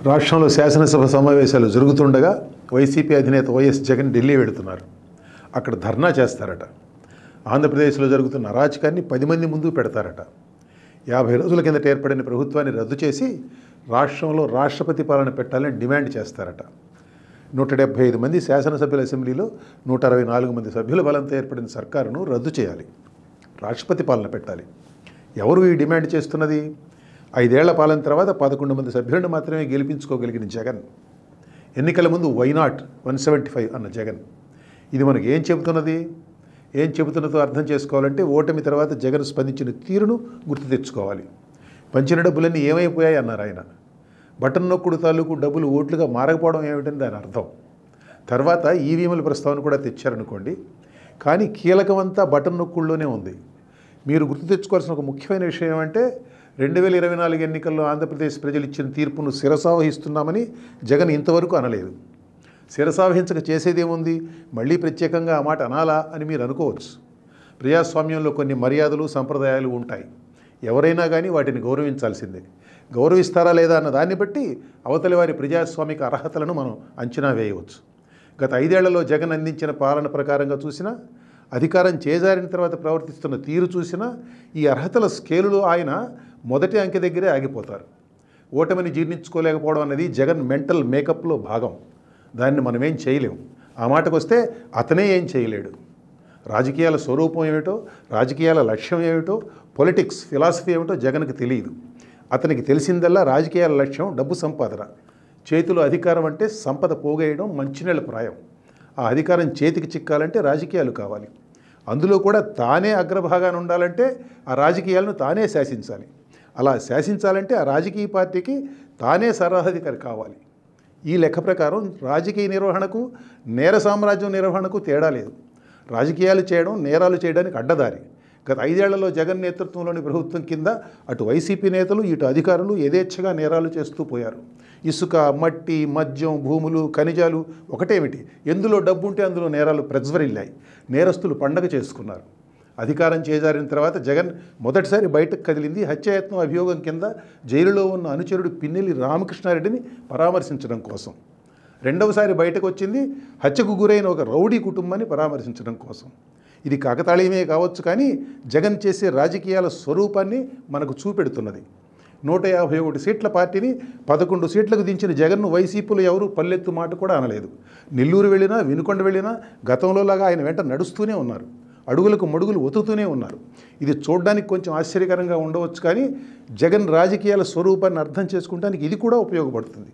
రాష్ట్రంలో శాసనసభ సమావేశాలు జరుగుతుండగా వైసీపీ అధినేత వైఎస్ జగన్ ఢిల్లీ వెళుతున్నారు. అక్కడ ధర్నా చేస్తారట. ఆంధ్రప్రదేశ్లో జరుగుతున్న అరాచకాన్ని 10 మంది ముందు పెడతారట. 50 రోజుల కిందట ఏర్పడిన ప్రభుత్వాన్ని రద్దు చేసి రాష్ట్రంలో రాష్ట్రపతి పాలన పెట్టాలని డిమాండ్ చేస్తారట. 175 మంది శాసనసభ్యుల అసెంబ్లీలో 164 మంది సభ్యుల బలంతో ఏర్పడిన సర్కారును రద్దు చేయాలి, రాష్ట్రపతి పాలన పెట్టాలి. ఎవరు ఈ డిమాండ్ చేస్తున్నది? 5 ఏళ్ల పాలన తర్వాత 11 మంది సభ్యులను మాత్రమే గెలిపించుకోగలిగిన జగన్. ఎన్నికల ముందు వైనాట్ 175 అన్న జగన్. ఇది మనకు ఏం చెబుతున్నది? ఏం చెబుతున్నదో అర్థం చేసుకోవాలంటే ఓటమి తర్వాత జగన్ స్పందించిన తీరును గుర్తు తెచ్చుకోవాలి. పంచిన డబ్బులన్నీ ఏమైపోయాయి అన్నారు ఆయన. బటన్ నొక్కుడు తాలూకు డబ్బులు ఓట్లుగా మారకపోవడం ఏమిటని దాని అర్థం. తర్వాత ఈవీఎంల ప్రస్తావన కూడా తెచ్చారనుకోండి, కానీ కీలకమంతా బటన్ నొక్కుడులోనే ఉంది. మీరు గుర్తు తెచ్చుకోవాల్సిన ఒక ముఖ్యమైన విషయం ఏమంటే 2024 ఎన్నికల్లో ఆంధ్రప్రదేశ్ ప్రజలు ఇచ్చిన తీర్పును శిరసావహిస్తున్నామని జగన్ ఇంతవరకు అనలేదు. శిరసావహించక చేసేదేముంది? మళ్ళీ ప్రత్యేకంగా ఆ మాట అనాలా అని మీరు అనుకోవచ్చు. ప్రజాస్వామ్యంలో కొన్ని మర్యాదలు సంప్రదాయాలు ఉంటాయి. ఎవరైనా కానీ వాటిని గౌరవించాల్సిందే. గౌరవిస్తారా లేదా అన్న దాన్ని బట్టి అవతలి వారి ప్రజాస్వామిక అర్హతలను మనం అంచనా వేయవచ్చు. గత 5 ఏళ్లలో జగన్ అందించిన పాలన ప్రకారంగా చూసినా, అధికారం చేజారిన తర్వాత ప్రవర్తిస్తున్న తీరు చూసినా ఈ అర్హతల స్కేలులో ఆయన మొదటి అంకె దగ్గరే ఆగిపోతారు. ఓటమిని జీర్ణించుకోలేకపోవడం అనేది జగన్ మెంటల్ మేకప్లో భాగం. దాన్ని మనమేం చేయలేము. ఆ మాటకు వస్తే అతనే ఏం చేయలేడు. రాజకీయాల స్వరూపం ఏమిటో, రాజకీయాల లక్ష్యం ఏమిటో, పొలిటిక్స్ ఫిలాసఫీ ఏమిటో జగన్కి తెలియదు. అతనికి తెలిసిందల్లా రాజకీయాల లక్ష్యం డబ్బు సంపాదన. చేతిలో అధికారం అంటే సంపద పోగేయడం మంచినీళ్ళ ప్రాయం. ఆ అధికారం చేతికి చిక్కాలంటే రాజకీయాలు కావాలి. అందులో కూడా తానే అగ్రభాగాన ఉండాలంటే ఆ రాజకీయాలను తానే శాసించాలి. అలా శాసించాలంటే ఆ రాజకీయ పార్టీకి తానే సర్వాధికారి కావాలి. ఈ లెక్క ప్రకారం రాజకీయ నిర్వహణకు, నేర సామ్రాజ్యం నిర్వహణకు తేడా లేదు. రాజకీయాలు చేయడం నేరాలు చేయడానికి అడ్డదారి. గత 5 ఏళ్లలో జగన్ నేతృత్వంలోని ప్రభుత్వం కింద అటు వైసీపీ నేతలు ఇటు అధికారులు యథేచ్ఛగా నేరాలు చేస్తూ పోయారు. ఇసుక, మట్టి, మద్యం, భూములు, ఖనిజాలు ఒకటేమిటి, ఎందులో డబ్బు ఉంటే అందులో నేరాలు ప్రజ్వరిల్లాయి. నేరస్తులు పండగ చేసుకున్నారు. అధికారం చేజారిన తర్వాత జగన్ మొదటిసారి బయటకు కదిలింది హత్యాయత్నం అభియోగం కింద జైలులో ఉన్న అనుచరుడు పిన్నెల్లి రామకృష్ణారెడ్డిని పరామర్శించడం కోసం. రెండవసారి బయటకు వచ్చింది హత్యకు గురైన ఒక రౌడీ కుటుంబాన్ని పరామర్శించడం కోసం. ఇది కాకతాళీయమే కావచ్చు, కానీ జగన్ చేసే రాజకీయాల స్వరూపాన్ని మనకు చూపెడుతున్నది. 151 సీట్ల పార్టీని 11 సీట్లకు దించిన జగన్ను వైసీపీలో ఎవరూ పల్లెత్తు మాట కూడా అనలేదు. నెల్లూరు వెళ్ళినా, వినుకొండ వెళ్ళినా గతంలోలాగా ఆయన వెంట నడుస్తూనే ఉన్నారు. అడుగులకు మడుగులు ఒతుతూనే ఉన్నారు. ఇది చూడడానికి కొంచెం ఆశ్చర్యకరంగా ఉండవచ్చు, కానీ జగన్ రాజకీయాల స్వరూపాన్ని అర్థం చేసుకోవడానికి ఇది కూడా ఉపయోగపడుతుంది.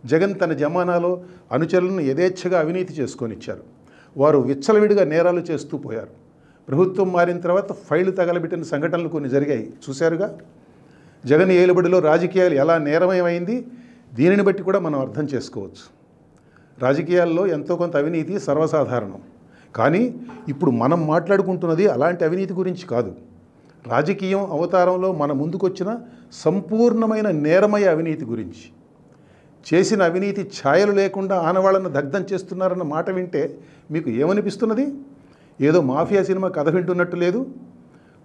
జగన్ తన జమానాలో అనుచరులను యథేచ్ఛగా అవినీతి చేసుకొనిచ్చారు. వారు విచ్చలవిడిగా నేరాలు చేస్తూ పోయారు. ప్రభుత్వం మారిన తర్వాత ఫైళ్లు తగలబెట్టిన సంఘటనలు కొన్ని జరిగాయి, చూశారుగా. జగన్ ఏలుబడిలో రాజకీయాలు ఎలా నేరమయమైంది, దీనిని బట్టి కూడా మనం అర్థం చేసుకోవచ్చు. రాజకీయాల్లో ఎంతో కొంత అవినీతి సర్వసాధారణం. కానీ ఇప్పుడు మనం మాట్లాడుకుంటున్నది అలాంటి అవినీతి గురించి కాదు. రాజకీయం అవతారంలో మన ముందుకొచ్చిన సంపూర్ణమైన నేరమయ అవినీతి గురించి. చేసిన అవినీతి ఛాయలు లేకుండా ఆనవాళ్లను దగ్ధం చేస్తున్నారన్న మాట వింటే మీకు ఏమనిపిస్తున్నది? ఏదో మాఫియా సినిమా కథ వింటున్నట్టు లేదు.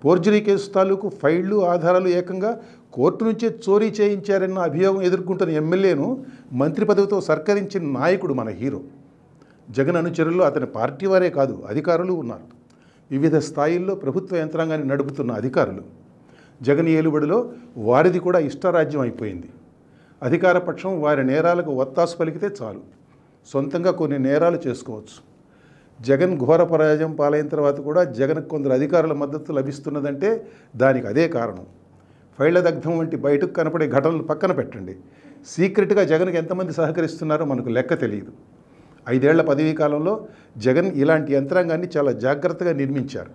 ఫోర్జరీ కేసు తాలూకు ఫైళ్లు, ఆధారాలు ఏకంగా కోర్టు నుంచే చోరీ చేయించారన్న అభియోగం ఎదుర్కొంటున్న ఎమ్మెల్యేను మంత్రి పదవితో సత్కరించిన నాయకుడు మన హీరో. జగన్ అనుచరుల్లో అతని పార్టీ వారే కాదు, అధికారులు ఉన్నారు. వివిధ స్థాయిల్లో ప్రభుత్వ యంత్రాంగాన్ని నడుపుతున్న అధికారులు. జగన్ ఏలుబడిలో వారిది కూడా ఇష్టారాజ్యం అయిపోయింది. అధికార పక్షం వారి నేరాలకు ఒత్తాసు పలికితే చాలు, సొంతంగా కొన్ని నేరాలు చేసుకోవచ్చు. జగన్ ఘోర పరాజయం పాలైన తర్వాత కూడా జగన్కు కొందరు అధికారుల మద్దతు లభిస్తున్నదంటే దానికి అదే కారణం. ఫైళ్ల దగ్ధం వంటి బయటకు కనపడే ఘటనలు పక్కన పెట్టండి, సీక్రెట్గా జగన్కి ఎంతమంది సహకరిస్తున్నారో మనకు లెక్క తెలియదు. 5 ఏళ్ల పదవీ కాలంలో జగన్ ఇలాంటి యంత్రాంగాన్ని చాలా జాగ్రత్తగా నిర్మించారు.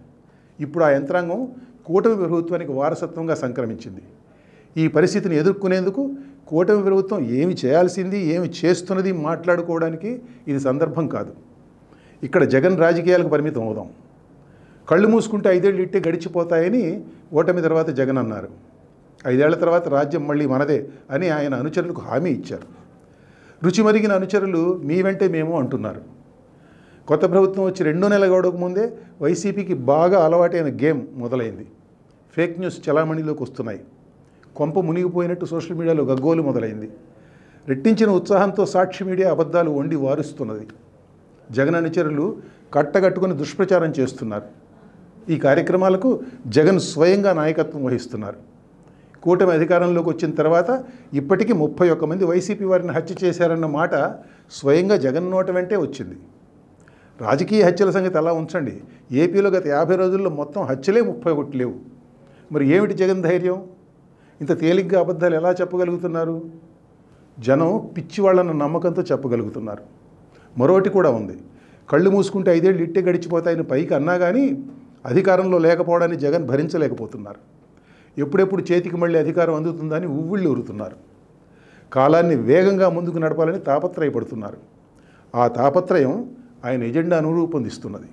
ఇప్పుడు ఆ యంత్రాంగం కూటమి ప్రభుత్వానికి వారసత్వంగా సంక్రమించింది. ఈ పరిస్థితిని ఎదుర్కొనేందుకు కూటమి ప్రభుత్వం ఏమి చేయాల్సింది, ఏమి చేస్తున్నది మాట్లాడుకోవడానికి ఇది సందర్భం కాదు. ఇక్కడ జగన్ రాజకీయాలకు పరిమితం అవుదాం. కళ్ళు మూసుకుంటే 5 ఏళ్ళు ఇట్టే గడిచిపోతాయని ఓటమి తర్వాత జగన్ అన్నారు. 5 ఏళ్ల తర్వాత రాజ్యం మళ్ళీ మనదే అని ఆయన అనుచరులకు హామీ ఇచ్చారు. రుచి మరిగిన అనుచరులు మీ వెంటే మేము అంటున్నారు. కొత్త ప్రభుత్వం వచ్చి 2 నెలల గడవక ముందే వైసీపీకి బాగా అలవాటైన గేమ్ మొదలైంది. ఫేక్ న్యూస్ చలామణిలోకి వస్తున్నాయి. కొంప మునిగిపోయినట్టు సోషల్ మీడియాలో గగ్గోలు మొదలైంది. రెట్టించిన ఉత్సాహంతో సాక్షి మీడియా అబద్ధాలు వండి వారుస్తున్నది. జగన్ అనుచరులు కట్టగట్టుకుని దుష్ప్రచారం చేస్తున్నారు. ఈ కార్యక్రమాలకు జగన్ స్వయంగా నాయకత్వం వహిస్తున్నారు. కూటమి అధికారంలోకి వచ్చిన తర్వాత ఇప్పటికీ 31 మంది వైసీపీ వారిని హత్య చేశారన్న మాట స్వయంగా జగన్ నోట వెంటే వచ్చింది. రాజకీయ హత్యల సంగతి అలా ఉంచండి, ఏపీలో గత 50 రోజుల్లో మొత్తం హత్యలే 31 లేవు. మరి ఏమిటి జగన్ ధైర్యం? ఇంత తేలిగ్గా అబద్ధాలు ఎలా చెప్పగలుగుతున్నారు? జనం పిచ్చివాళ్ళన్న నమ్మకంతో చెప్పగలుగుతున్నారు. మరోటి కూడా ఉంది. కళ్ళు మూసుకుంటే 5 ఏళ్ళు ఇట్టే గడిచిపోతాయని పైకి అన్నా కానీ అధికారంలో లేకపోవడాన్ని జగన్ భరించలేకపోతున్నారు. ఎప్పుడెప్పుడు చేతికి మళ్ళీ అధికారం అందుతుందని ఉవ్విళ్ళు ఊరుతున్నారు. కాలాన్ని వేగంగా ముందుకు నడపాలని తాపత్రయపడుతున్నారు. ఆ తాపత్రయం ఆయన ఎజెండాను రూపొందిస్తున్నది.